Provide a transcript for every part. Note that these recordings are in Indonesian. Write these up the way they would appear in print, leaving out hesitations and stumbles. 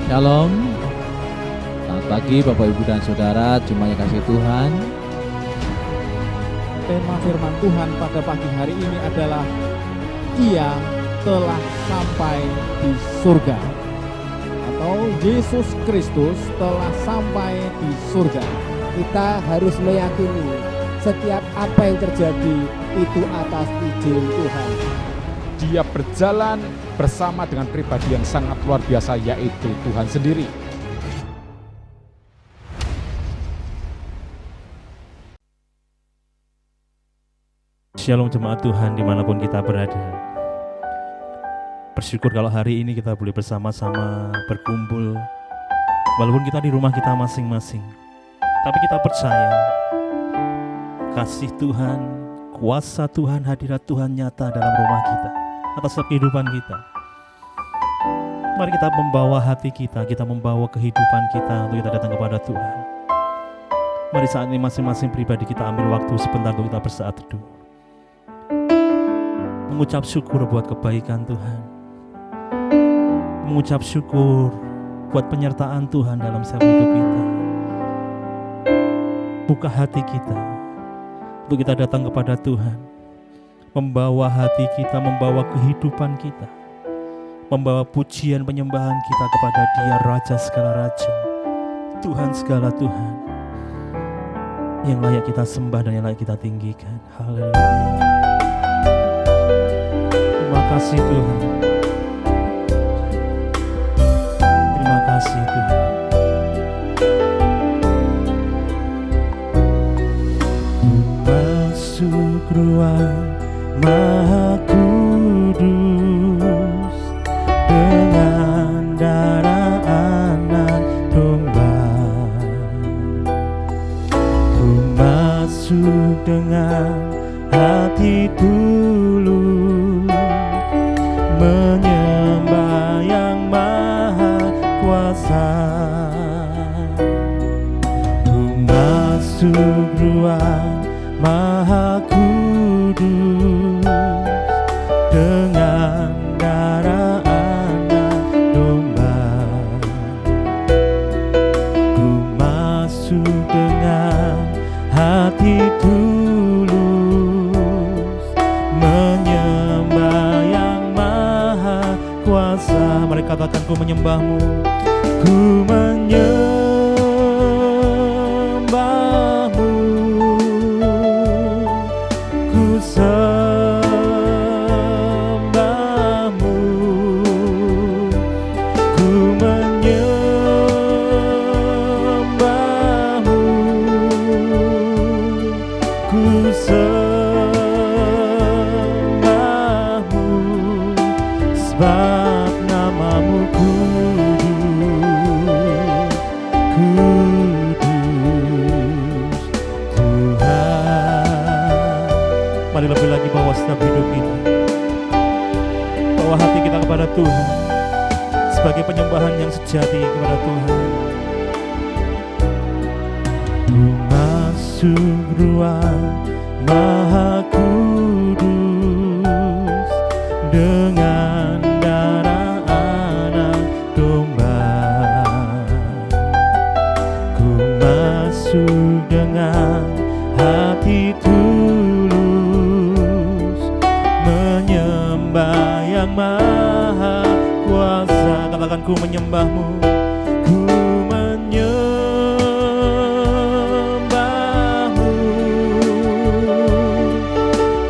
Shalom. Selamat pagi Bapak Ibu dan Saudara, jemaat yang kasih Tuhan. Tema firman Tuhan pada pagi hari ini adalah Ia telah sampai di surga, atau Yesus Kristus telah sampai di surga. Kita harus meyakini setiap apa yang terjadi itu atas izin Tuhan. Dia berjalan bersama dengan pribadi yang sangat luar biasa, yaitu Tuhan sendiri. Shalom jemaat Tuhan dimanapun kita berada. Bersyukur kalau hari ini kita boleh bersama-sama berkumpul, walaupun kita di rumah kita masing-masing. Tapi kita percaya kasih Tuhan, kuasa Tuhan, hadirat Tuhan nyata dalam rumah kita, atas kehidupan kita. Mari kita membawa hati kita membawa kehidupan kita untuk kita datang kepada Tuhan. Mari saat ini masing-masing pribadi kita ambil waktu sebentar untuk kita bersaat teduh, mengucap syukur buat kebaikan Tuhan, mengucap syukur buat penyertaan Tuhan dalam setiap hidup kita. Buka hati kita untuk kita datang kepada Tuhan, membawa hati kita, membawa kehidupan kita, membawa pujian penyembahan kita kepada Dia, Raja segala Raja, Tuhan segala Tuhan, yang layak kita sembah dan yang layak kita tinggikan. Haleluya. Terima kasih Tuhan. Terima kasih Tuhan. Masuk ruang Maha Kudus dengan darah anak domba. Ku masuk dengan hati tulus, menyembah yang maha kuasa. Ku masuk ruang Maha Kudus dengan darah anak domba. Ku masuk dengan hati tulus, menyembah yang maha kuasa. Mari katakan, ku menyembahmu, ku menyembahmu, ku sembahmu, ku menyembahmu, ku sembahmu, sebab namamu kudus, kudus Tuhan. Mari lebih lagi bawa setiap hidup kita, bawa hati kita kepada Tuhan sebagai penyembahan yang sejati kepada Tuhan. Ku masuk ruang Maha Kudus dengan darah anak domba. Ku masuk dengan hati tulus, menyembah yang maha kuasa. Katakan, ku menyembahmu, ku menyembahmu,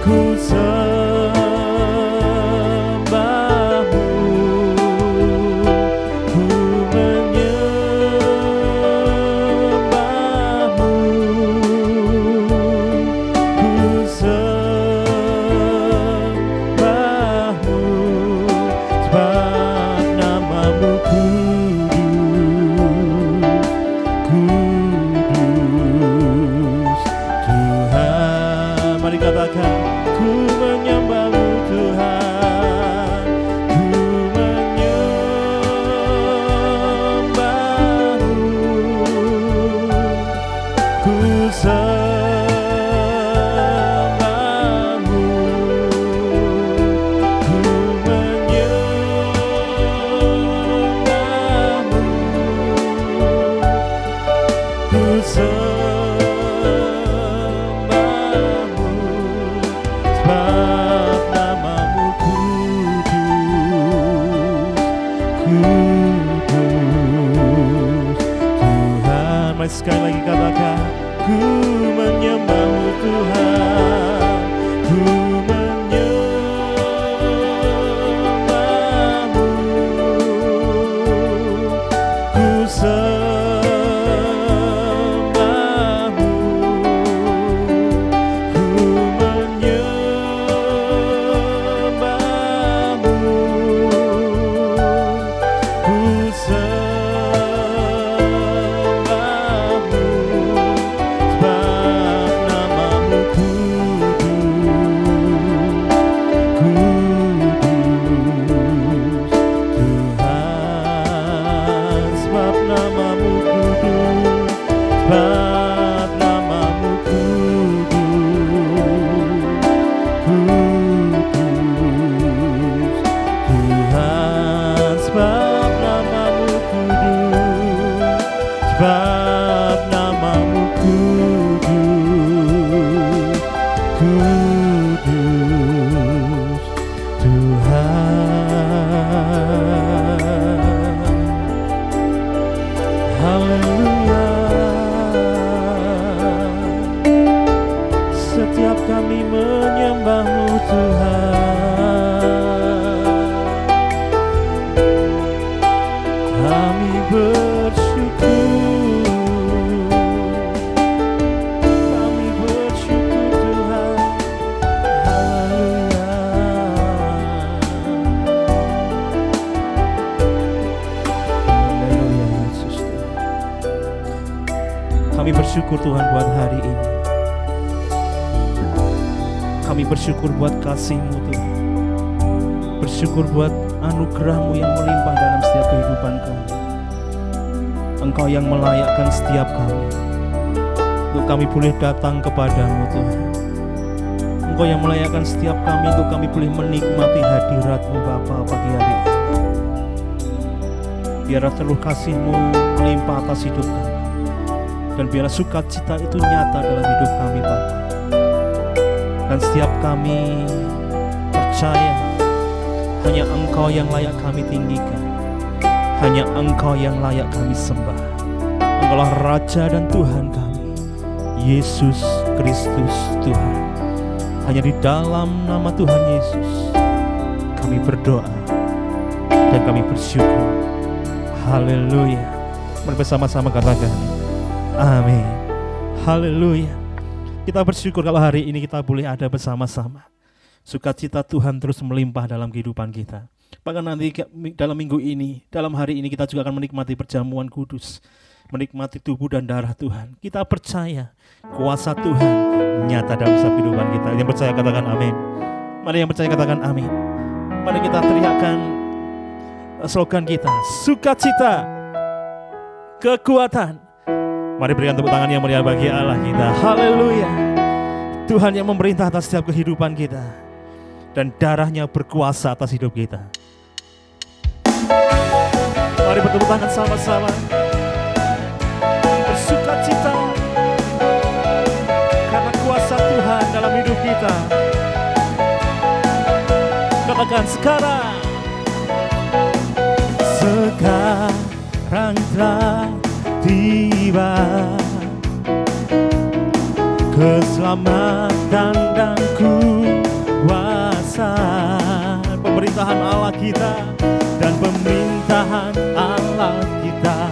ku sembahmu, ku menyembahmu, ku sembahmu, sebab namamu kudus, kudus Tuhan. Mari katakan, ku menyembahmu Tuhan, ku menyembahmu, ku sembahmu, ku menyembahmu, sembahmu, sebab namamu kudus Tuhan. Mari sekali lagi katakan, ku menyembahmu Tuhan, ku menyembahmu, ku sembahmu, ku menyembahmu, ku sembahmu, sebab namamu kudus Tuhan, sebab namamu kudus, sebab namamu kudus Tuhan, sebab namamu kudus, sebab namamu kudus Tuhan. Haleluya. Setiap kami menyembahmu Tuhan, kami bersyukur, kami bersyukur Tuhan. Haleluya. Haleluya Yesus Tuhan. Kami bersyukur Tuhan buat hari ini. Kami bersyukur buat kasih-Mu Tuhan. Bersyukur buat anugerah-Mu yang melimpah dalam setiap kehidupan kami. Engkau yang melayakkan setiap kami untuk kami boleh datang kepadamu Tuhan. Engkau yang melayakkan setiap kami untuk kami boleh menikmati hadirat-Mu Bapa pagi hari ini. Biarlah seluruh kasih-Mu melimpah atas hidup kami, dan biarlah sukacita itu nyata dalam hidup kami Bapa. Dan setiap kami percaya hanya Engkau yang layak kami tinggikan, hanya Engkau yang layak kami sembah. Engkaulah Raja dan Tuhan kami, Yesus Kristus Tuhan. Hanya di dalam nama Tuhan Yesus kami berdoa dan kami bersyukur. Haleluya. Mari bersama-sama katakan amin. Haleluya. Kita bersyukur kalau hari ini kita boleh ada bersama-sama. Sukacita Tuhan terus melimpah dalam kehidupan kita. Bahkan nanti dalam minggu ini, dalam hari ini kita juga akan menikmati perjamuan kudus, menikmati tubuh dan darah Tuhan. Kita percaya kuasa Tuhan nyata dalam setiap kehidupan kita. Yang percaya katakan amin. Mari yang percaya katakan amin. Mari kita teriakkan slogan kita, sukacita, kekuatan. Mari berikan tepuk tangan yang meriah bagi Allah kita. Haleluya. Tuhan yang memerintah atas setiap kehidupan kita, dan darahnya berkuasa atas hidup kita. Mari bertepuk tangan sama-sama. Bersukacita karena kuasa Tuhan dalam hidup kita. Katakan sekarang. Sekarang telah tiba keselamatan dan kuasa, pemerintahan Allah kita dan pemerintahan Allah kita,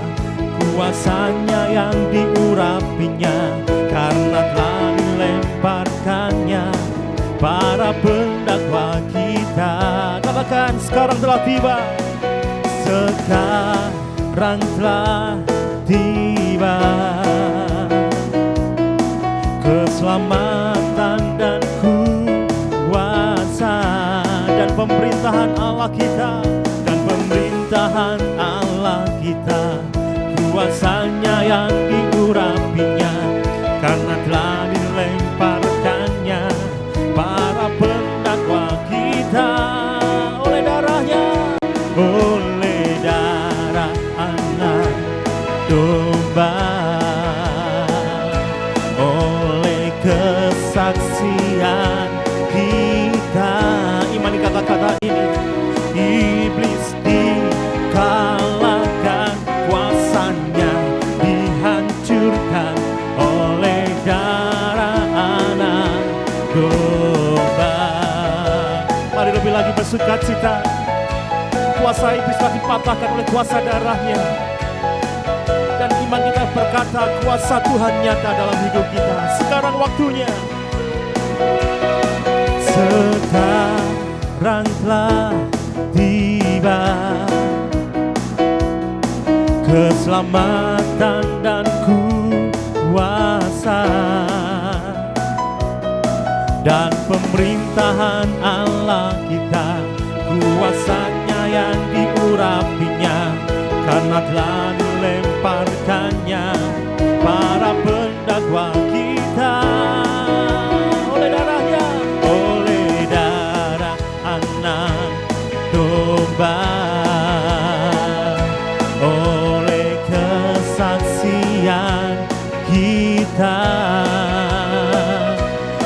kuasanya yang diurapinya karena telah dilemparkannya para pendakwa kita. Katakan sekarang telah tiba, sekarang telah tiba keselamatan dan kuasa dan pemerintahan Allah kita, dan pemerintahan Allah kita, kuasanya yang diurapinya karena telah dilemparkannya para pendakwa kita oleh darahnya, oleh darah anak domba. sukacita. Kuasa iblis telah dipatahkan oleh kuasa darahnya. Dan iman kita berkata kuasa Tuhan nyata dalam hidup kita. Sekarang waktunya. Sekarang telah tiba keselamatan dan kuasa dan pemerintahan Allah kita, kuasanya yang diurapinya, karena telah dilemparkannya para pendakwa kita. Oleh darahnya, oleh darah anak domba, oleh kesaksian kita,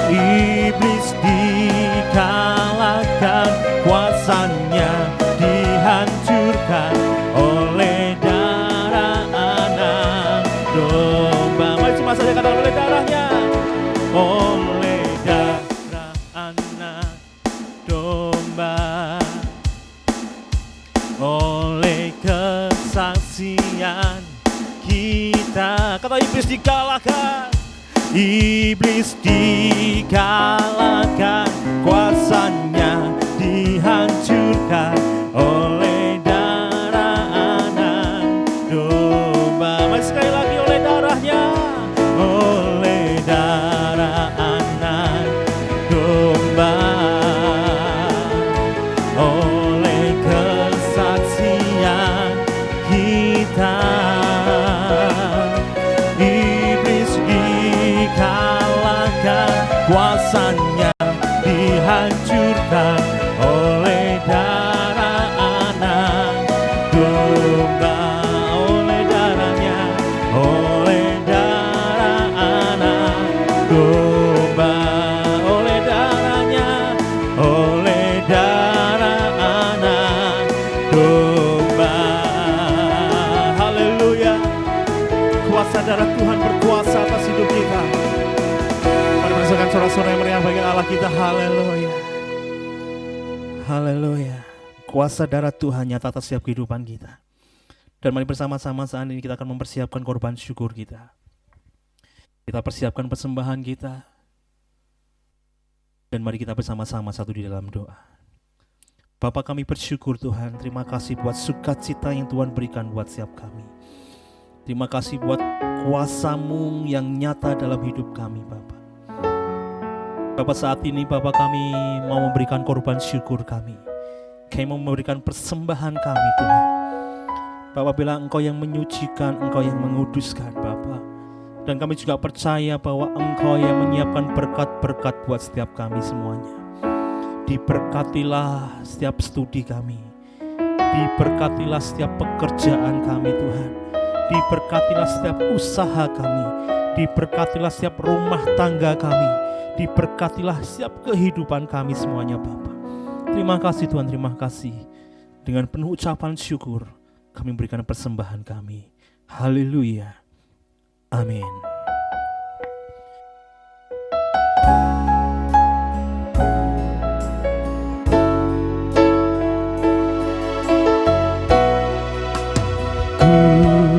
iblis dikalahkan, kuasanya dihancurkan oleh darah anak domba. Mari cuma saja katakan oleh darahnya, oleh darah anak domba, oleh kesaksian kita. Kata iblis dikalahkan, iblis dikalahkan, kuasanya dihancurkan oleh darah anak domba. Mari sekali lagi, oleh darahnya, oleh darah anak domba, oleh kesaksian kita, iblis dikalahkan, kuasanya dihancurkan oleh darah anak domba. Oleh darahnya, oleh darah anak domba, oleh darahnya, oleh darah anak domba. Haleluya. Kuasa darah Tuhan berkuasa atas hidup kita. Mari bersama sorak-sorai yang meriah bagi Allah kita. Haleluya. Haleluya. Kuasa darah Tuhan nyata atas setiap kehidupan kita. Dan mari bersama-sama saat ini kita akan mempersiapkan korban syukur kita. Kita persiapkan persembahan kita. Dan mari kita bersama-sama satu di dalam doa. Bapa, kami bersyukur Tuhan. Terima kasih buat sukacita yang Tuhan berikan buat setiap kami. Terima kasih buat kuasa-Mu yang nyata dalam hidup kami, Bapa. Bapa, saat ini Bapa, kami mau memberikan korban syukur kami. Kami mau memberikan persembahan kami, Tuhan. Bapa bilang Engkau yang menyucikan, Engkau yang menguduskan, Bapa. Dan kami juga percaya bahwa Engkau yang menyiapkan berkat-berkat buat setiap kami semuanya. Diberkatilah setiap studi kami. Diberkatilah setiap pekerjaan kami, Tuhan. Diberkatilah setiap usaha kami. Diberkatilah setiap rumah tangga kami. Diberkatilah setiap kehidupan kami semuanya, Bapa. Terima kasih Tuhan, terima kasih. Dengan penuh ucapan syukur, kami berikan persembahan kami. Haleluya. Amin. Ku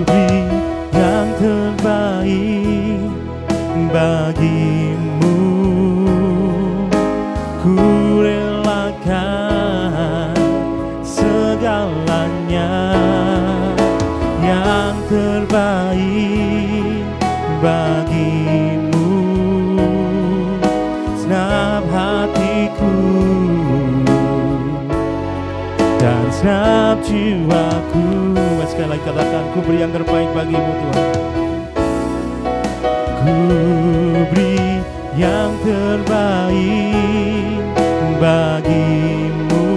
beri yang terbaik bagimu, ku relakan segalanya, yang terbaik bagimu, senap hatiku dan senap jiwaku. Sekali lagi katakan, ku beri yang terbaik bagimu Tuhan. Ku beri yang terbaik bagimu,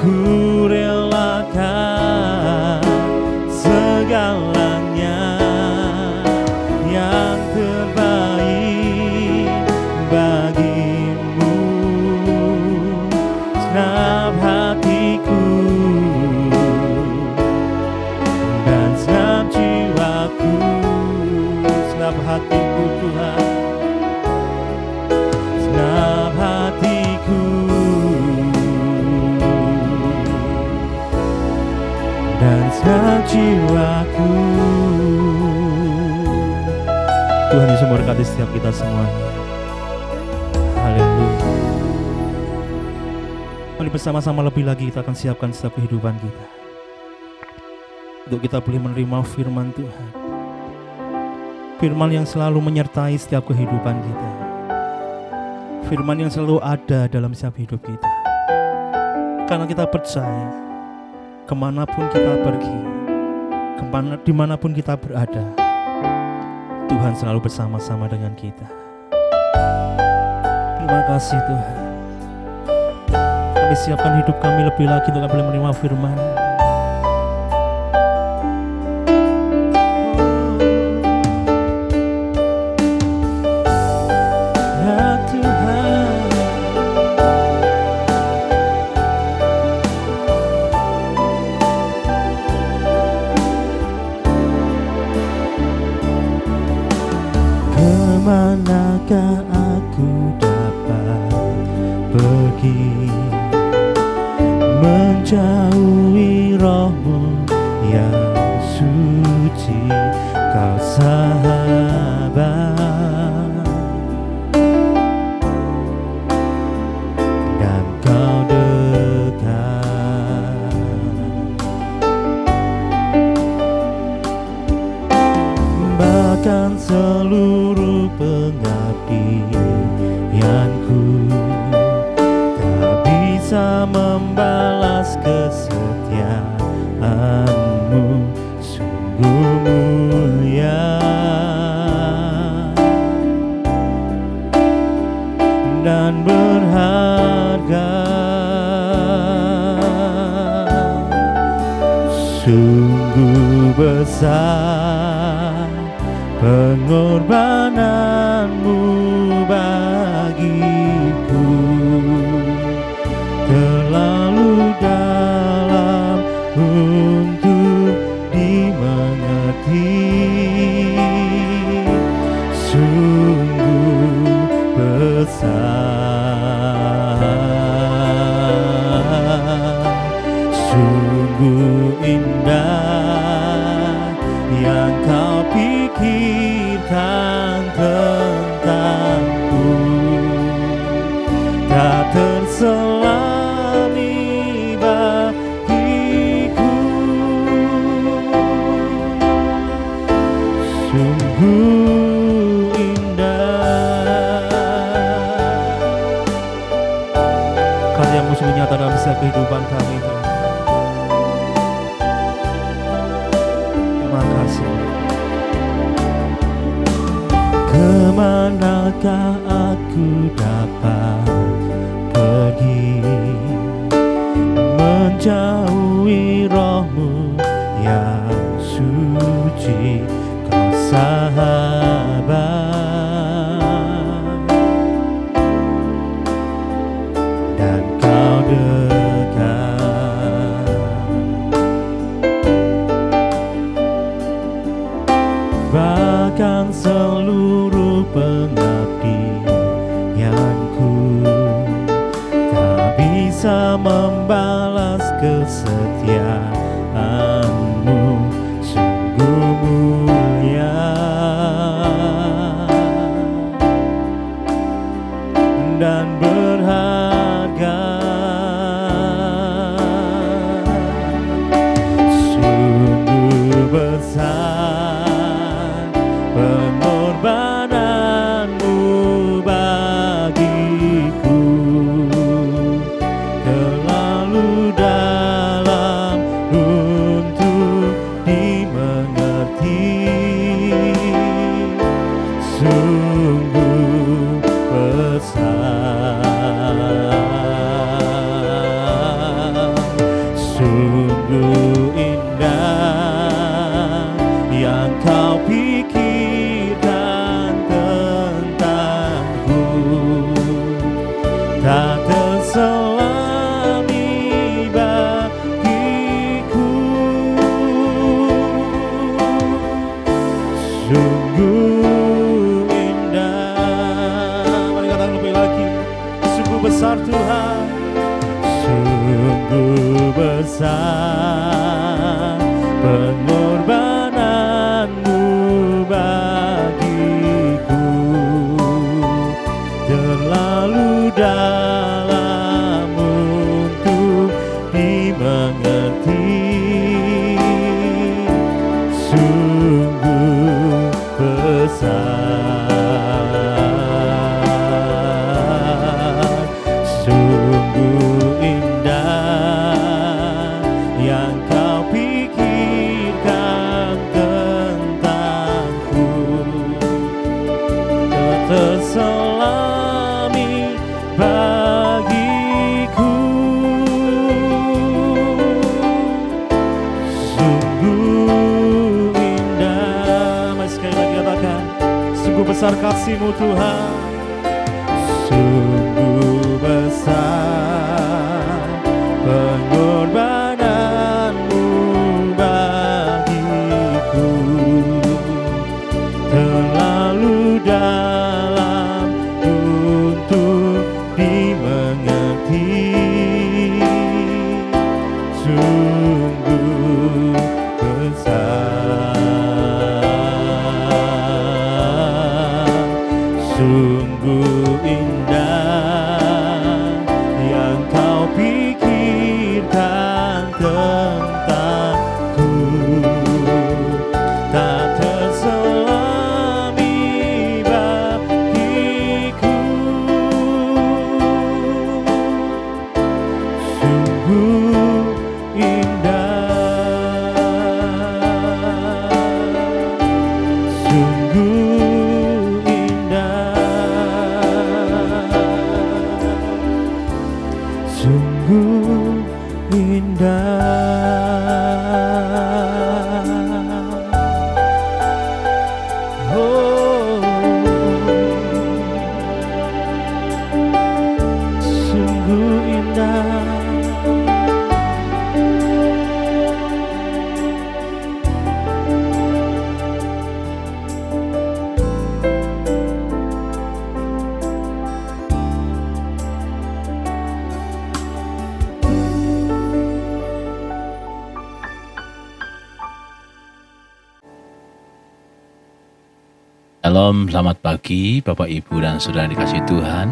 ku relakan segalanya, yang terbaik bagimu, senap hatiku dan senap jiwaku, senap hatiku Tuhan, senap hatiku dan senang jiwaku. Tuhan Yesus memberkati setiap kita semuanya. Haleluya. Mari bersama-sama lebih lagi kita akan siapkan setiap kehidupan kita untuk kita boleh menerima firman Tuhan. Firman yang selalu menyertai setiap kehidupan kita. Firman yang selalu ada dalam setiap hidup kita. Karena kita percaya kemanapun kita pergi, dimanapun kita berada, Tuhan selalu bersama-sama dengan kita. Terima kasih Tuhan. Kami siapkan hidup kami lebih lagi untuk kami boleh menerima firman. Kemanakah aku dapat pergi, menjauhi roh-Mu yang suci, Kau sahabat dan Kau dekat. Bahkan seluruh pengabdianku tak bisa membalas kesetiaan-Mu, sungguh mulia dan berharga. Sungguh besar pengorbanan-Mu bagiku, terlalu dalam untuk dimengerti. Sungguh besar, sungguh indah yang Kau pikirkan tentangku, tak terselami bagiku. Sungguh indah Karya-Mu sungguh nyata dalam setiap kehidupan kami Tuhan. Terima kasih. Kemanakah aku dapat pergi, menjauhi roh-Mu yang suci, Kau sahabat dan Kau dekat. Bahkan seluruh pengabdianku tak bisa membalas kesetiaan-Mu, sungguh mulia dan berharga. Sungguh besar pengorbanan-Mu bagiku, terlalu pengorbananmu bagiku terlalu dalam untuk dimengerti. Sungguh besar, sungguh indah yang kau pikirkan tentangku. Kau terselami bagiku. Sungguh indah. Mari sekali lagi katakan, sungguh besar kasih-Mu Tuhan. Sungguh besar pengorbananmu bagiku, terlalu dalam untuk dimengerti. Sungguh besar, sungguh indah yang kau pikirkan tentangku. Tak terselami bagiku. Sungguh indah, sungguh indah, sungguh indah. Oh, sungguh indah. Shalom, selamat pagi Bapak Ibu dan Saudara yang dikasihi Tuhan.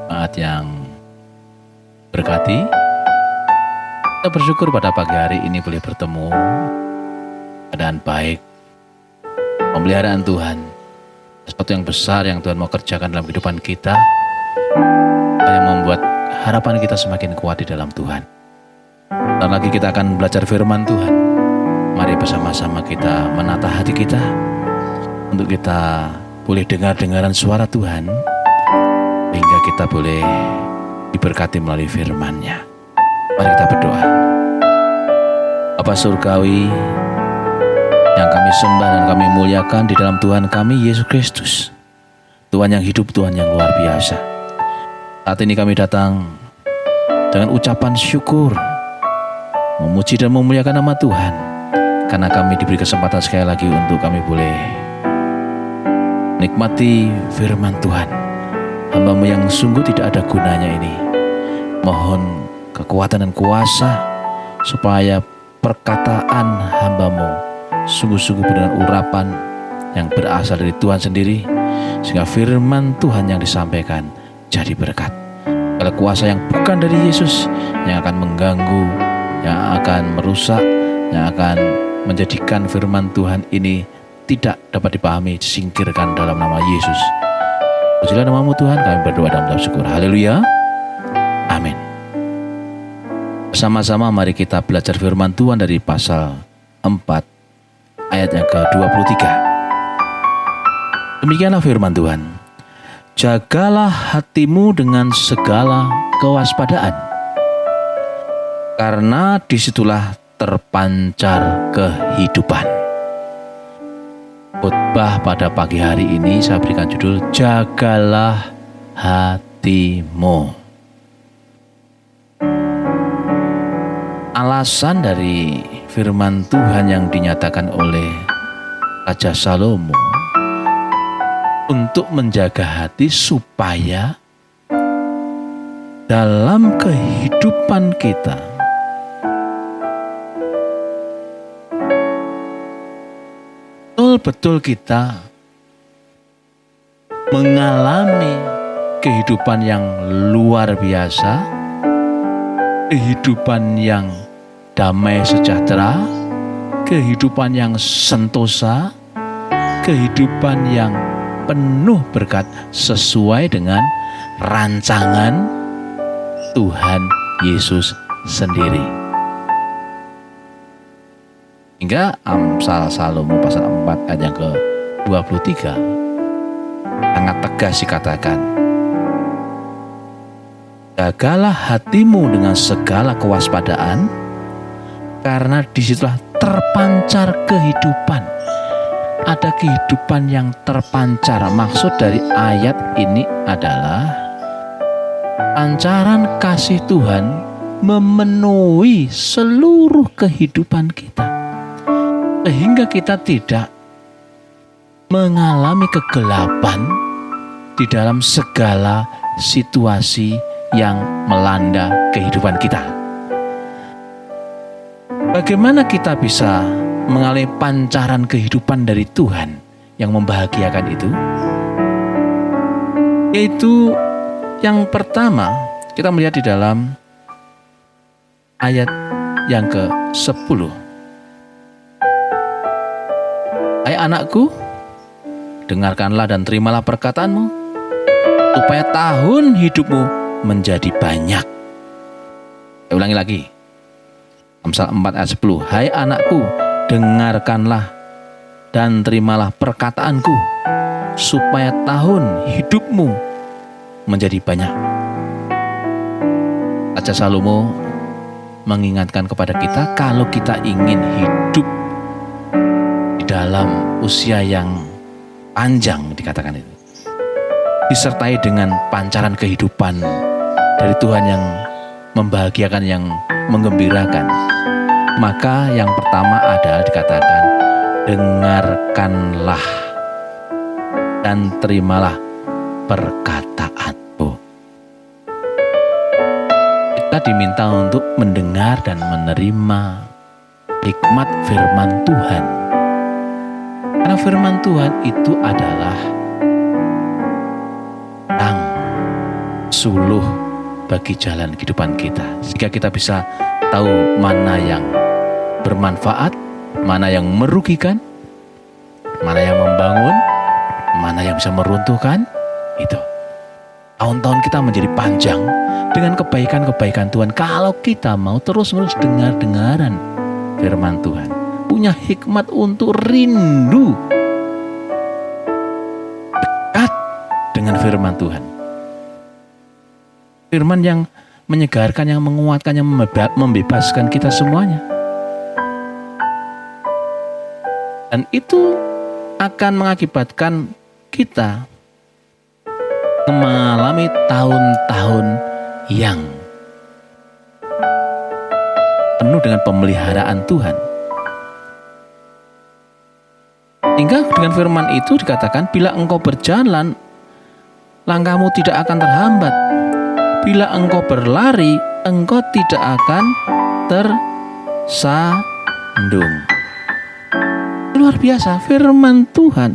Jemaat yang berkati, kita bersyukur pada pagi hari ini boleh bertemu. Keadaan baik, pemeliharaan Tuhan, sesuatu yang besar yang Tuhan mau kerjakan dalam kehidupan kita, yang membuat harapan kita semakin kuat di dalam Tuhan. Dan lagi kita akan belajar firman Tuhan. Mari bersama-sama kita menata hati kita untuk kita boleh dengar-dengaran suara Tuhan, sehingga kita boleh diberkati melalui firman-Nya. Mari kita berdoa. Bapa Surgawi yang kami sembah dan kami muliakan di dalam Tuhan kami Yesus Kristus, Tuhan yang hidup, Tuhan yang luar biasa. Saat ini kami datang dengan ucapan syukur, memuji dan memuliakan nama Tuhan, karena kami diberi kesempatan sekali lagi untuk kami boleh nikmati firman Tuhan. Hamba-Mu yang sungguh tidak ada gunanya ini, mohon kekuatan dan kuasa supaya perkataan hamba-Mu sungguh-sungguh dengan urapan yang berasal dari Tuhan sendiri, sehingga firman Tuhan yang disampaikan jadi berkat. Kalau kuasa yang bukan dari Yesus yang akan mengganggu, yang akan merusak, yang akan menjadikan firman Tuhan ini tidak dapat dipahami, disingkirkan dalam nama Yesus. Pujilah nama-Mu Tuhan, kami berdoa dalam syukur. Haleluya. Amin. Bersama-sama mari kita belajar firman Tuhan dari pasal 4 ayat yang ke-23. Demikianlah firman Tuhan. Jagalah hatimu dengan segala kewaspadaan, karena disitulah terpancar kehidupan. Khotbah pada pagi hari ini saya berikan judul Jagalah Hatimu. Alasan dari firman Tuhan yang dinyatakan oleh Raja Salomo untuk menjaga hati supaya dalam kehidupan kita betul-betul kita mengalami kehidupan yang luar biasa, kehidupan yang damai sejahtera, kehidupan yang sentosa, kehidupan yang penuh berkat sesuai dengan rancangan Tuhan Yesus sendiri. Hingga Amsal Salomo pasal 4 ayat yang ke-23 sangat tegas dikatakan, jagalah hatimu dengan segala kewaspadaan, karena disitulah terpancar kehidupan. Ada kehidupan yang terpancar. Maksud dari ayat ini adalah pancaran kasih Tuhan memenuhi seluruh kehidupan kita, sehingga kita tidak mengalami kegelapan di dalam segala situasi yang melanda kehidupan kita. Bagaimana kita bisa mengalami pancaran kehidupan dari Tuhan yang membahagiakan itu? Yaitu yang pertama, kita melihat di dalam ayat yang ke-10. Hai anakku, dengarkanlah dan terimalah perkataanmu, supaya tahun hidupmu menjadi banyak. Saya ulangi lagi. Amsal 4 ayat 10. Hai anakku, dengarkanlah dan terimalah perkataanku, supaya tahun hidupmu menjadi banyak. Raja Salomo mengingatkan kepada kita, kalau kita ingin hidup di dalam usia yang panjang, dikatakan itu, disertai dengan pancaran kehidupan dari Tuhan yang membahagiakan, yang menggembirakan, maka yang pertama adalah dikatakan, dengarkanlah dan terimalah perkataanku. Kita diminta untuk mendengar dan menerima hikmat firman Tuhan. Karena firman Tuhan itu adalah terang suluh bagi jalan kehidupan kita, sehingga kita bisa tahu mana yang bermanfaat, mana yang merugikan, mana yang membangun, mana yang bisa meruntuhkan. Itu tahun-tahun kita menjadi panjang dengan kebaikan-kebaikan Tuhan kalau kita mau terus-menerus dengar-dengaran firman Tuhan, punya hikmat untuk rindu dekat dengan firman Tuhan. Firman yang menyegarkan, yang menguatkan, yang membebaskan kita semuanya. Dan itu akan mengakibatkan kita mengalami tahun-tahun yang penuh dengan pemeliharaan Tuhan. Hingga dengan firman itu dikatakan, bila engkau berjalan, langkahmu tidak akan terhambat. Bila engkau berlari, engkau tidak akan tersandung. Luar biasa, firman Tuhan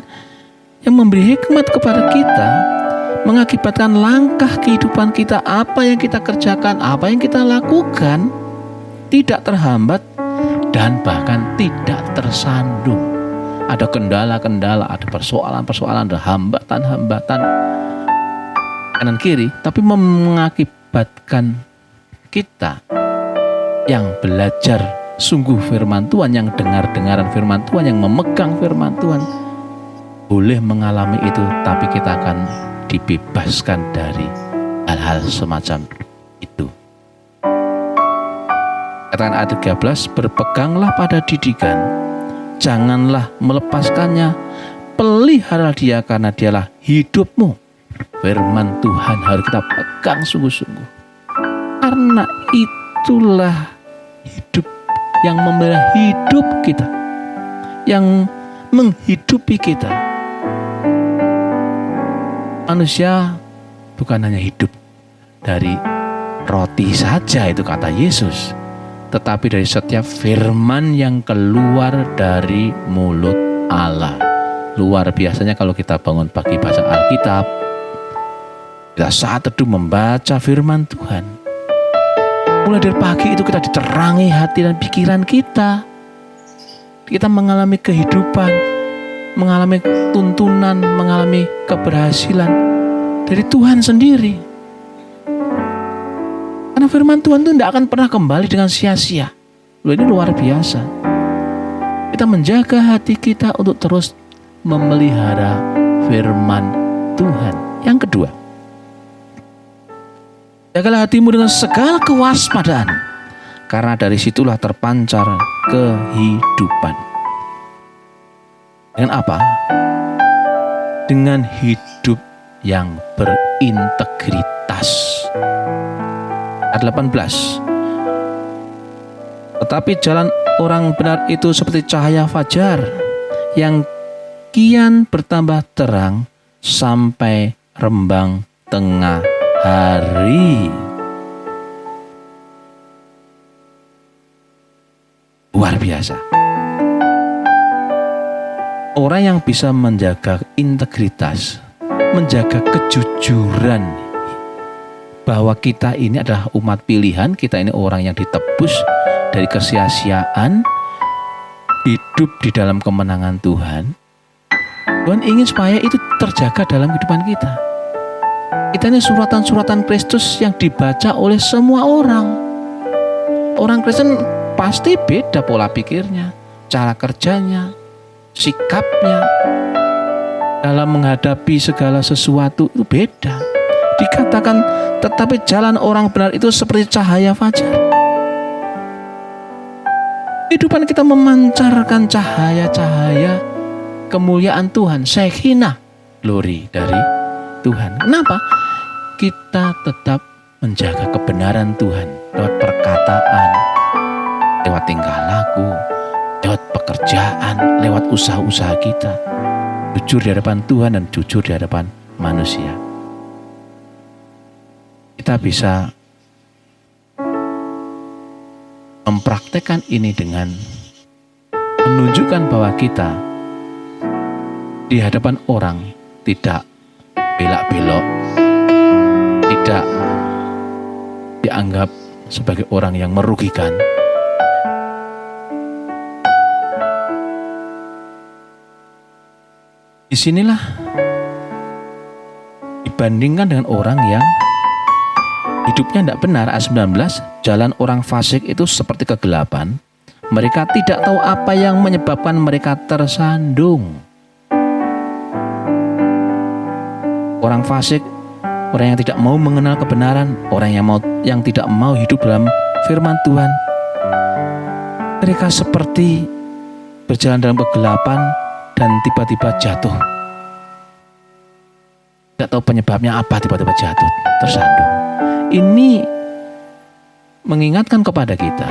yang memberi hikmat kepada kita, mengakibatkan langkah kehidupan kita, apa yang kita kerjakan, apa yang kita lakukan, tidak terhambat dan bahkan tidak tersandung. Ada kendala-kendala, ada persoalan-persoalan, ada hambatan-hambatan kanan kiri, tapi mengakibatkan kita yang belajar sungguh firman Tuhan, yang dengar-dengaran firman Tuhan, yang memegang firman Tuhan, boleh mengalami itu, tapi kita akan dibebaskan dari hal-hal semacam itu. Katakan ayat 13, berpeganglah pada didikan, janganlah melepaskannya, pelihara dia karena dialah hidupmu. Firman Tuhan harus kita pegang sungguh-sungguh, karena itulah hidup yang memelihara hidup kita, yang menghidupi kita. Manusia bukan hanya hidup dari roti saja, itu kata Yesus, tetapi dari setiap firman yang keluar dari mulut Allah. luar biasanya kalau kita bangun pagi baca Alkitab, kita saat teduh membaca firman Tuhan. Mulai dari pagi itu kita diterangi hati dan pikiran kita. Kita mengalami kehidupan, mengalami tuntunan, mengalami keberhasilan dari Tuhan sendiri. Karena firman Tuhan itu tidak akan pernah kembali dengan sia-sia. Loh, ini luar biasa. Kita menjaga hati kita untuk terus memelihara firman Tuhan. Yang kedua, jagalah hatimu dengan segala kewaspadaan, karena dari situlah terpancar kehidupan. Dengan apa? Dengan hidup yang berintegritas. Ayat 18. Tetapi jalan orang benar itu seperti cahaya fajar yang kian bertambah terang sampai rembang tengah hari. Luar biasa. Orang yang bisa menjaga integritas, menjaga kejujuran, bahwa kita ini adalah umat pilihan, kita ini orang yang ditebus dari kesia-siaan, hidup di dalam kemenangan Tuhan. Tuhan ingin supaya itu terjaga dalam kehidupan kita. Kita ini suratan-suratan Kristus yang dibaca oleh semua orang. Orang Kristen pasti beda pola pikirnya, cara kerjanya, sikapnya dalam menghadapi segala sesuatu itu beda. Dikatakan, tetapi jalan orang benar itu seperti cahaya fajar. Kehidupan kita memancarkan cahaya-cahaya kemuliaan Tuhan, Shekinah, glory dari Tuhan. Kenapa? Kita tetap menjaga kebenaran Tuhan lewat perkataan, lewat tingkah laku, lewat pekerjaan, lewat usaha-usaha kita. Jujur di hadapan Tuhan dan jujur di hadapan manusia. Kita bisa mempraktekkan ini dengan menunjukkan bahwa kita di hadapan orang tidak belak-belok, tidak dianggap sebagai orang yang merugikan. Disinilah dibandingkan dengan orang yang hidupnya tidak benar. Ayat 19, jalan orang fasik itu seperti kegelapan. Mereka tidak tahu apa yang menyebabkan mereka tersandung. Orang fasik, orang yang tidak mau mengenal kebenaran, orang yang tidak mau hidup dalam firman Tuhan. Mereka seperti berjalan dalam kegelapan dan tiba-tiba jatuh. Tidak tahu penyebabnya apa, tiba-tiba jatuh, tersandung. Ini mengingatkan kepada kita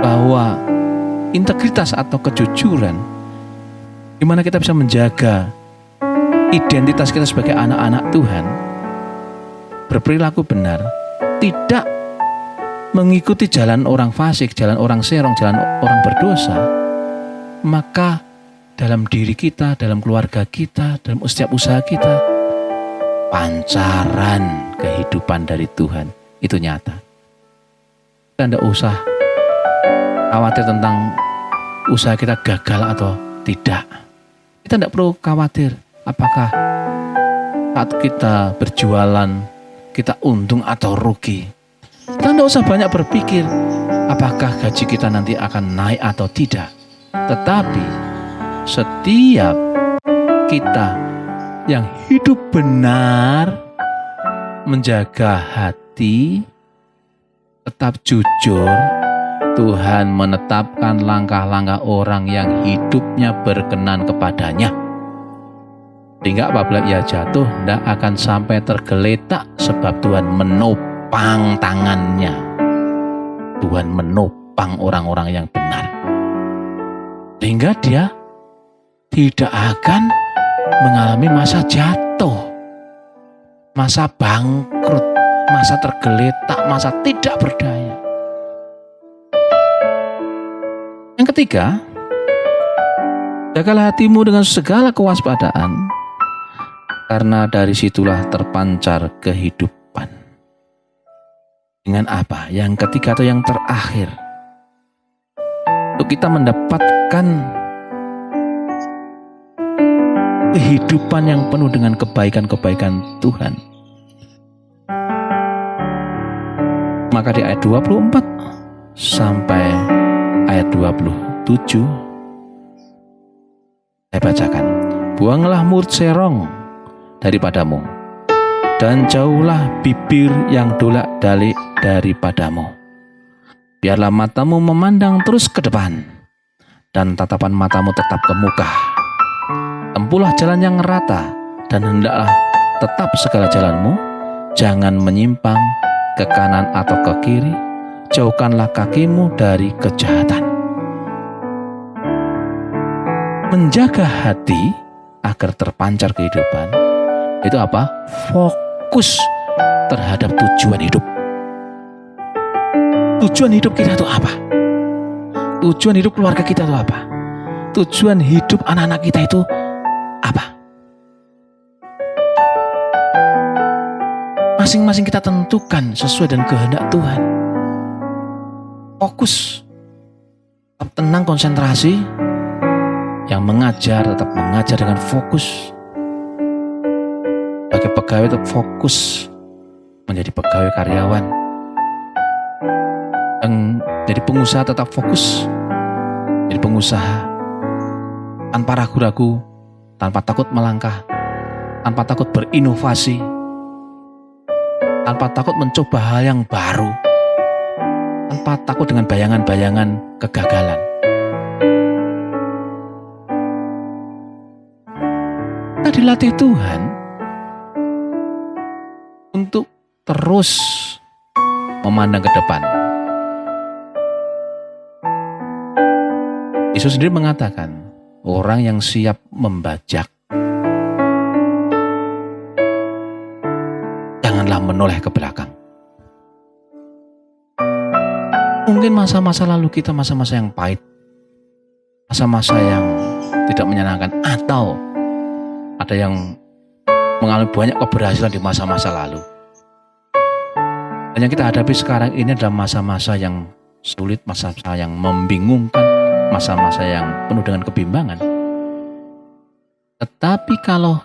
bahwa integritas atau kejujuran, di mana kita bisa menjaga identitas kita sebagai anak-anak Tuhan, berperilaku benar, tidak mengikuti jalan orang fasik, jalan orang serong, jalan orang berdosa, maka dalam diri kita, dalam keluarga kita, dalam setiap usaha kita, pancaran kehidupan dari Tuhan itu nyata. Kita tidak usah khawatir tentang usaha kita gagal atau tidak. Kita tidak perlu khawatir apakah saat kita berjualan kita untung atau rugi. Kita tidak usah banyak berpikir apakah gaji kita nanti akan naik atau tidak. Tetapi setiap kita yang hidup benar, menjaga hati, tetap jujur, Tuhan menetapkan langkah-langkah orang yang hidupnya berkenan kepadanya. Sehingga apabila ia jatuh, tidak akan sampai tergeletak sebab Tuhan menopang tangannya. Tuhan menopang orang-orang yang benar. Sehingga dia tidak akan mengalami masa jatuh, masa bangkrut, masa tergeletak, masa tidak berdaya. Yang ketiga, Jagalah hatimu dengan segala kewaspadaan, karena dari situlah terpancar kehidupan. Dengan apa? Yang ketiga atau yang terakhir, untuk kita mendapatkan kehidupan yang penuh dengan kebaikan-kebaikan Tuhan. Maka di ayat 24 sampai ayat 27 saya bacakan. Buanglah murid serong daripadamu, dan jauhlah bibir yang dolak-dalik daripadamu. Biarlah matamu memandang terus ke depan, dan tatapan matamu tetap ke muka. Tempuhlah jalan yang rata, dan hendaklah tetap segala jalanmu, jangan menyimpang ke kanan atau ke kiri. Jauhkanlah kakimu dari kejahatan. Menjaga hati agar terpancar kehidupan, itu apa? Fokus terhadap tujuan hidup. Tujuan hidup kita itu apa? Tujuan hidup keluarga kita itu apa? Tujuan hidup anak-anak kita itu apa? Masing-masing kita tentukan sesuai dengan kehendak Tuhan. Fokus, tetap tenang, konsentrasi. Yang mengajar tetap mengajar dengan fokus. Sebagai pegawai tetap fokus menjadi pegawai karyawan. Yang jadi pengusaha tetap fokus jadi pengusaha, tanpa ragu-ragu, tanpa takut melangkah, tanpa takut berinovasi, tanpa takut mencoba hal yang baru, tanpa takut dengan bayangan-bayangan kegagalan. Kita dilatih Tuhan untuk terus memandang ke depan. Yesus sendiri mengatakan, orang yang siap membajak, janganlah menoleh ke belakang. Mungkin masa-masa lalu kita masa-masa yang pahit, masa-masa yang tidak menyenangkan, atau ada yang mengalami banyak keberhasilan di masa-masa lalu. Dan yang kita hadapi sekarang ini adalah masa-masa yang sulit, masa-masa yang membingungkan, masa-masa yang penuh dengan kebimbangan. Tetapi kalau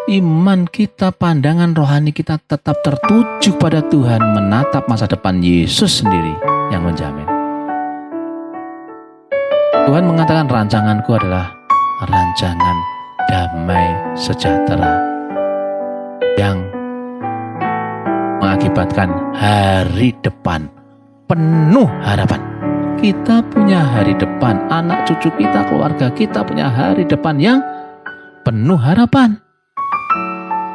iman kita, pandangan rohani kita tetap tertuju pada Tuhan, menatap masa depan, Yesus sendiri yang menjamin. Tuhan mengatakan, rancanganku adalah rancangan damai sejahtera yang mengakibatkan hari depan penuh harapan. Kita punya hari depan, anak cucu kita, keluarga kita punya hari depan yang penuh harapan.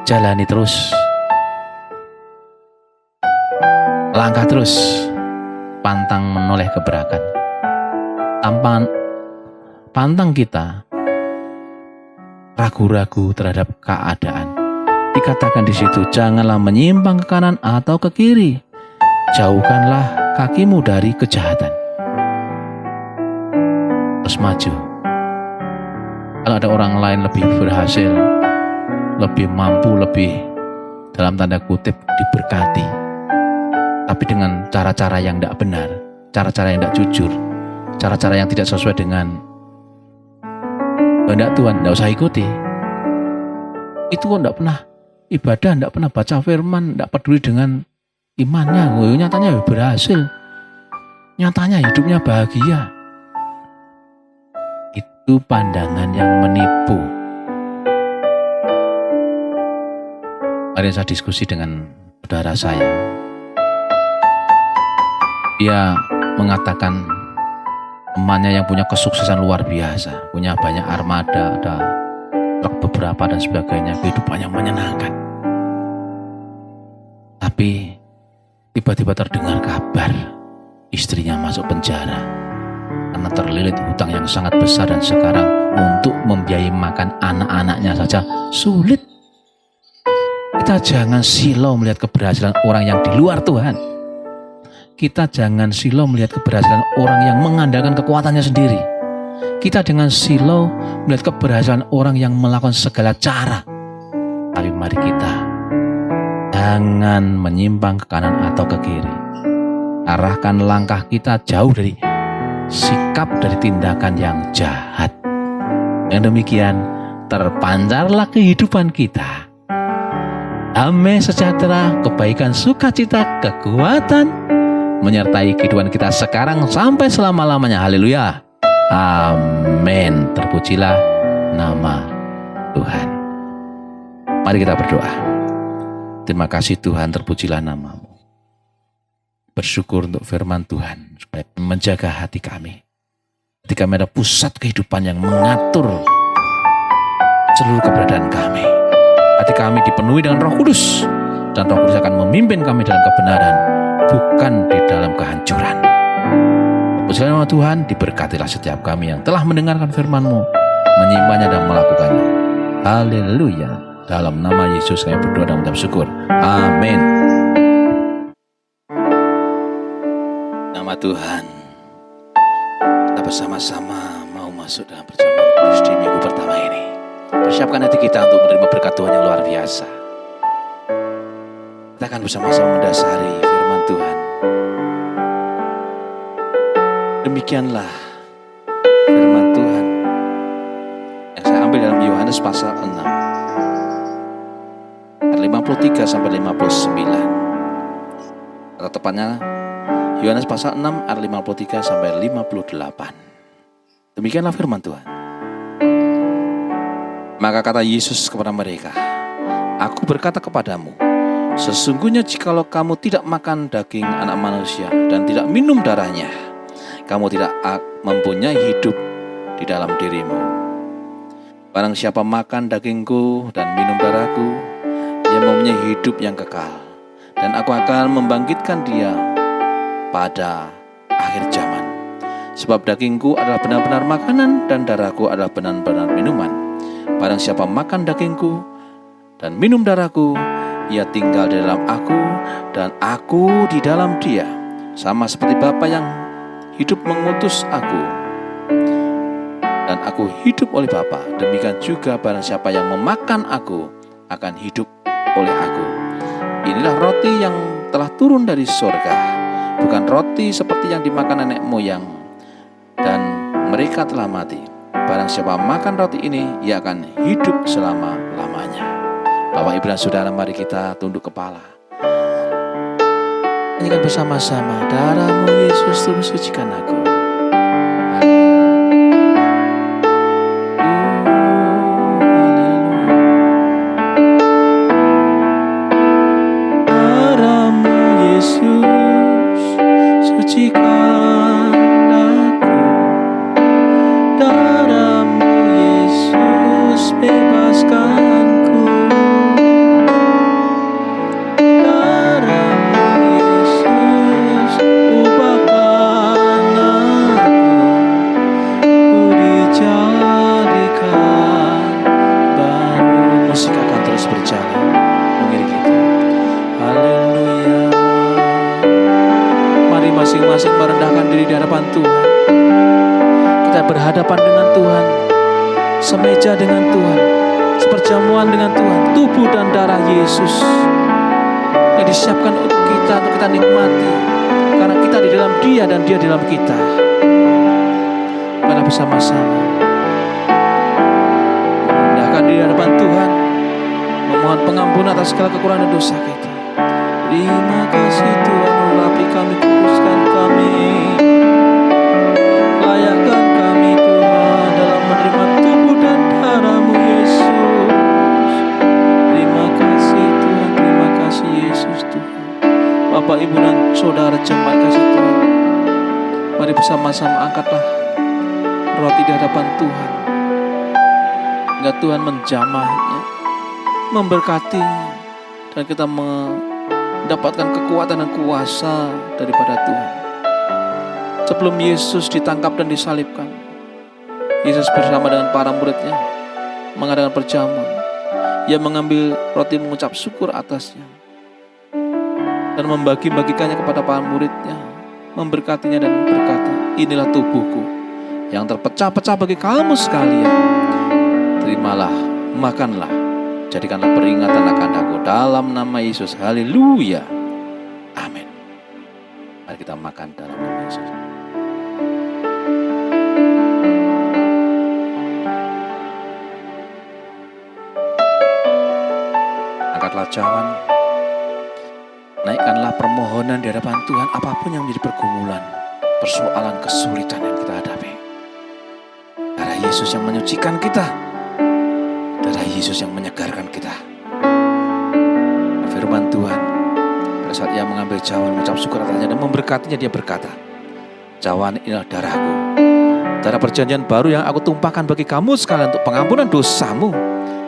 Jalani terus, langkah terus, pantang menoleh ke belakang. Pantang kita ragu-ragu terhadap keadaan. Dikatakan di situ, janganlah menyimpang ke kanan atau ke kiri. Jauhkanlah kakimu dari kejahatan. Terus maju. Kalau ada orang lain lebih berhasil, lebih mampu, lebih dalam tanda kutip diberkati, tapi dengan cara-cara yang tidak benar, cara-cara yang tidak jujur, cara-cara yang tidak sesuai dengan kehendak Tuhan, tidak usah ikuti. Itu kok tidak pernah ibadah, tidak pernah baca firman, tidak peduli dengan imannya, nyatanya berhasil, nyatanya hidupnya bahagia. Itu pandangan yang menipu. Mari saya diskusi dengan saudara saya. Dia mengatakan temannya yang punya kesuksesan luar biasa, punya banyak armada, ada truk beberapa dan sebagainya, kehidupannya menyenangkan. Tapi tiba-tiba terdengar kabar istrinya masuk penjara karena terlilit hutang yang sangat besar, dan sekarang untuk membiayai makan anak-anaknya saja sulit. Kita jangan silau melihat keberhasilan orang yang di luar Tuhan. Kita jangan silau melihat keberhasilan orang yang mengandalkan kekuatannya sendiri. Kita dengan silau melihat keberhasilan orang yang melakukan segala cara. Tapi mari kita jangan menyimpang ke kanan atau ke kiri. Arahkan langkah kita jauh dari sikap, dari tindakan yang jahat. Dengan demikian, terpancarlah kehidupan kita. Damai sejahtera, kebaikan, sukacita, kekuatan menyertai kehidupan kita sekarang sampai selama-lamanya. Haleluya. Amin. Terpujilah nama Tuhan. Mari kita berdoa. Terima kasih Tuhan, terpujilah nama-Mu. Bersyukur untuk firman Tuhan supaya menjaga hati kami. Ketika kami ada pusat kehidupan yang mengatur seluruh keberadaan kami. Hati kami dipenuhi dengan Roh Kudus, dan Roh Kudus akan memimpin kami dalam kebenaran, bukan di dalam kehancuran. Terpujilah nama Tuhan, diberkatilah setiap kami yang telah mendengarkan firman-Mu, menyimpahnya dan melakukannya. Haleluya. Dalam nama Yesus kami berdoa dan mengucap syukur. Amin. Nama Tuhan. Kita bersama-sama mau masuk dalam perjamuan kudus di minggu pertama ini. Persiapkan hati kita untuk menerima berkat Tuhan yang luar biasa. Kita akan bersama-sama mendasari firman Tuhan. Demikianlah firman Tuhan yang saya ambil dalam Yohanes pasal 6 ayat 53 sampai 59. Atau tepatnya Yohanes pasal 6 ayat 53 sampai 58. Demikianlah firman Tuhan. Maka kata Yesus kepada mereka, Aku berkata kepadamu, sesungguhnya jikalau kamu tidak makan daging anak manusia dan tidak minum darahnya, kamu tidak mempunyai hidup di dalam dirimu. Barang siapa makan dagingku dan minum darahku, ia mempunyai hidup yang kekal, dan aku akan membangkitkan dia pada akhir zaman. Sebab dagingku adalah benar-benar makanan dan darahku adalah benar-benar minuman. Barang siapa makan dagingku dan minum darahku, ia tinggal di dalam aku dan aku di dalam dia. Sama seperti Bapa yang hidup mengutus aku dan aku hidup oleh Bapa, demikian juga barang siapa yang memakan aku akan hidup oleh aku. Inilah roti yang telah turun dari surga, bukan roti seperti yang dimakan nenek moyang dan mereka telah mati. Barang siapa makan roti ini, ia akan hidup selama-lamanya. Bapak, Ibu, dan Saudara, mari kita tunduk kepala. Nyanyikan bersama-sama, darah-Mu Yesus turun sucikan aku. Darah-Mu Yesus sucikan aku. Darah-Mu Yesus bebaskanku. Darah-Mu Yesus ubahkan aku. Ku dijadikan baru. Musik akan terus berjalan mengiringi kita. Haleluya. Mari masing-masing merendahkan diri di hadapan Tuhan. Kita berhadapan dengan Tuhan, semeja dengan Tuhan, seperjamuan dengan Tuhan, tubuh dan darah Yesus yang disiapkan untuk kita nikmati, karena kita di dalam Dia dan Dia di dalam kita. Mari bersama-sama merendahkan diri di hadapan Tuhan, memohon pengampunan atas segala kekurangan dan dosa kita. Terima kasih Tuhan, urapi kami, kuduskan kami, layakkan kami Tuhan dalam menerima tubuh dan darah-Mu Yesus. Terima kasih Tuhan, terima kasih Yesus Tuhan. Bapak, Ibu, dan Saudara jemaat kasih Tuhan, mari bersama-sama angkatlah roti di hadapan Tuhan, hingga Tuhan menjamahnya, memberkatinya, dan kita mendapatkan kekuatan dan kuasa daripada Tuhan. Sebelum Yesus ditangkap dan disalibkan, Yesus bersama dengan para muridnya mengadakan perjamuan. Ia mengambil roti, mengucap syukur atasnya, dan membagi-bagikannya kepada para muridnya, memberkatinya dan berkata, inilah tubuhku yang terpecah-pecah bagi kamu sekalian. Terimalah, makanlah, jadikanlah peringatan akan aku dalam nama Yesus. Haleluya. Amin. Mari kita makan dalam nama Yesus. Angkatlah cawan, naikkanlah permohonan di hadapan Tuhan apapun yang menjadi pergumulan, persoalan, kesulitan yang kita hadapi. Darah Yesus yang menyucikan kita, darah Yesus yang menyegarkan kita. Firman Tuhan, pada saat ia mengambil cawan, mengucap syukur atasnya dan memberkatinya, dia berkata, cawan inilah darahku, darah perjanjian baru yang aku tumpahkan bagi kamu sekalian untuk pengampunan dosamu.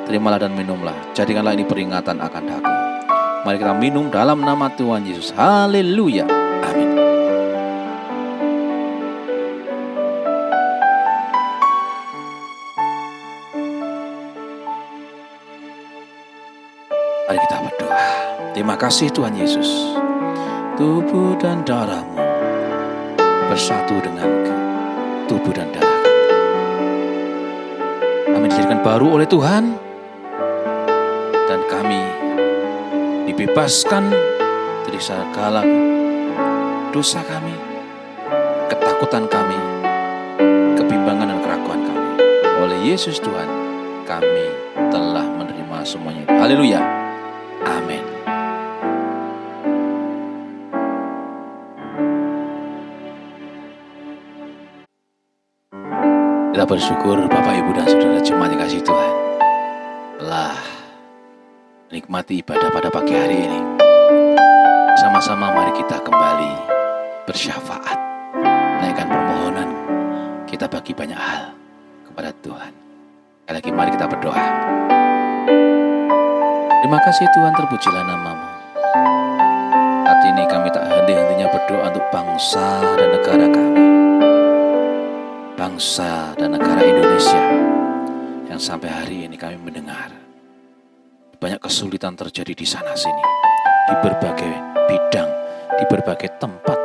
Terimalah dan minumlah, jadikanlah ini peringatan akan aku. Mari kita minum dalam nama Tuhan Yesus. Haleluya. Amin. Mari kita berdoa. Terima kasih Tuhan Yesus. Tubuh dan darah-Mu bersatu dengan tubuh dan darah kami. Kami dijadikan baru oleh Tuhan dan kami dibebaskan dari segala dosa kami, ketakutan kami, kebimbangan dan keraguan kami. Oleh Yesus Tuhan, kami telah menerima semuanya. Haleluya. Amin. Kita bersyukur Bapak, Ibu, dan Saudara jemaat yang kasih Tuhan telah menikmati ibadah pada pagi hari ini. Sama-sama mari kita kembali bersyafaat, menaikkan permohonan kita bagi banyak hal kepada Tuhan. Sekali lagi mari kita berdoa. Terima kasih Tuhan, terpujilah nama-Mu. Saat ini kami tak henti-hentinya berdoa untuk bangsa dan negara kami. Bangsa dan negara Indonesia yang sampai hari ini kami mendengar banyak kesulitan terjadi di sana sini, di berbagai bidang, di berbagai tempat,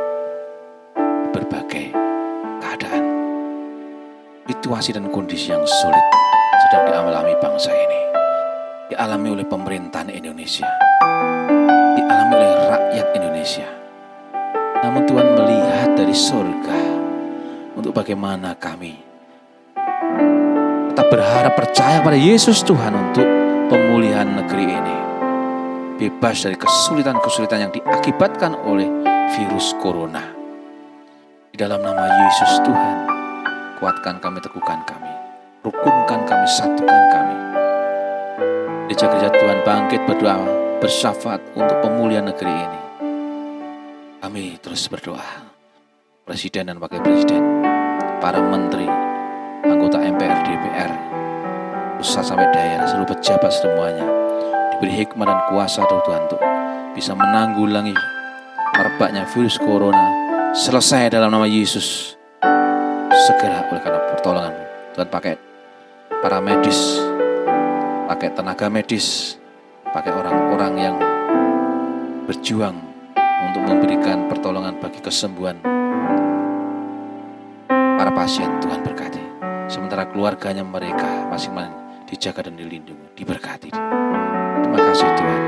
di berbagai keadaan. Situasi dan kondisi yang sulit sedang dialami bangsa ini, dialami oleh pemerintahan Indonesia, dialami oleh rakyat Indonesia. Namun Tuhan melihat dari surga untuk bagaimana kami tetap berharap, percaya pada Yesus Tuhan untuk pemulihan negeri ini. Bebas dari kesulitan-kesulitan yang diakibatkan oleh virus corona. Di dalam nama Yesus Tuhan, kuatkan kami, teguhkan kami, rukunkan kami, satukan kami. Gereja-gereja Tuhan bangkit berdoa, bersyafaat untuk pemulihan negeri ini. Kami terus berdoa. Presiden dan Wakil Presiden, para menteri, anggota MPR, DPR, pusat sampai daerah, seluruh pejabat semuanya diberi hikmat dan kuasa Tuhan untuk bisa menanggulangi merebaknya virus corona. Selesai dalam nama Yesus. Segera oleh karena pertolongan Tuhan, pakai para medis, pakai tenaga medis, pakai orang-orang yang berjuang untuk memberikan pertolongan bagi kesembuhan para pasien. Tuhan berkati. Sementara keluarganya mereka masing-masing dijaga dan dilindungi, diberkati. Terima kasih Tuhan.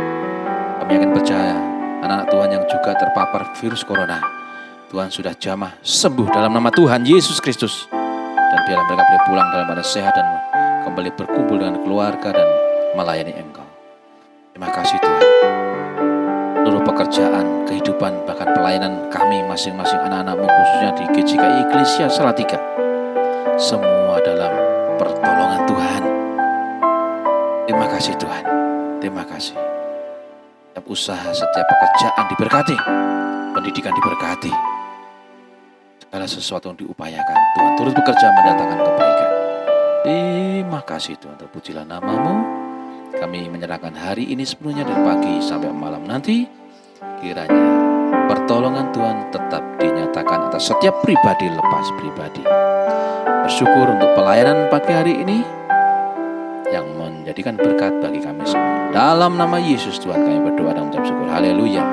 Kami akan percaya anak-anak Tuhan yang juga terpapar virus corona, Tuhan sudah jamah sembuh dalam nama Tuhan Yesus Kristus. Dan biarlah mereka boleh pulang dalam keadaan sehat dan kembali berkumpul dengan keluarga dan melayani Engkau. Terima kasih Tuhan. Seluruh pekerjaan, kehidupan, bahkan pelayanan kami masing-masing anak-anak-Mu, khususnya di GJKI Eklesia Salatiga, semua dalam pertolongan Tuhan. Terima kasih Tuhan. Terima kasih. Setiap usaha, setiap pekerjaan diberkati, pendidikan diberkati, segala sesuatu yang diupayakan Tuhan turut bekerja mendatangkan kebaikan. Terima kasih Tuhan, terpujilah nama-Mu. Kami menyerahkan hari ini sepenuhnya dari pagi sampai malam nanti. Kiranya pertolongan Tuhan tetap dinyatakan atas setiap pribadi lepas pribadi. Bersyukur untuk pelayanan pagi hari ini yang menjadikan berkat bagi kami semua. Dalam nama Yesus Tuhan kami berdoa dan mengucap syukur. Haleluya.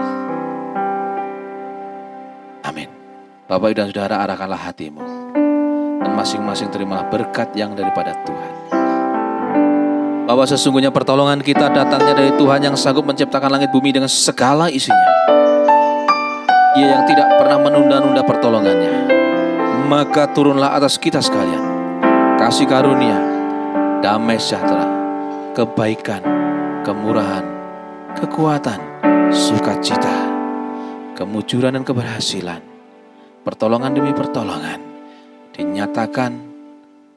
Amin. Bapak dan Saudara, arahkanlah hatimu dan masing-masing terimalah berkat yang daripada Tuhan. Bahwa sesungguhnya pertolongan kita datangnya dari Tuhan yang sanggup menciptakan langit bumi dengan segala isinya. Dia yang tidak pernah menunda-nunda pertolongannya. Maka turunlah atas kita sekalian kasih karunia, damai sejahtera, kebaikan, kemurahan, kekuatan, sukacita, kemujuran dan keberhasilan. Pertolongan demi pertolongan dinyatakan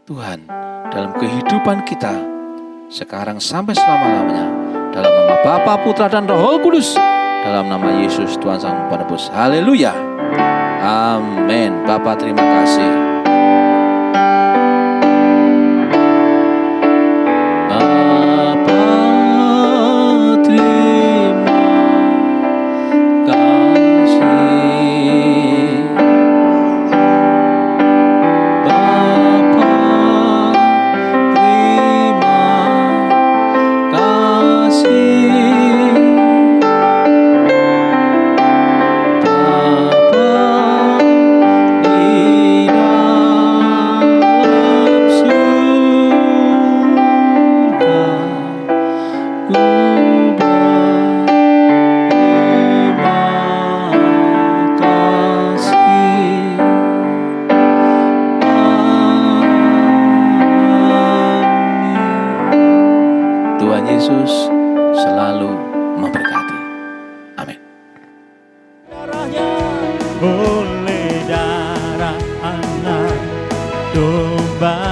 Tuhan dalam kehidupan kita sekarang sampai selama-lamanya, dalam nama Bapa, Putra dan Roh Kudus, dalam nama Yesus Tuhan Sang Penebus. Haleluya. Amin. Bapa, terima kasih. Bapa, terima kasih. Bapa, terima kasih. Tuhan Yesus selalu memberkati. Amin. Oleh darah anak domba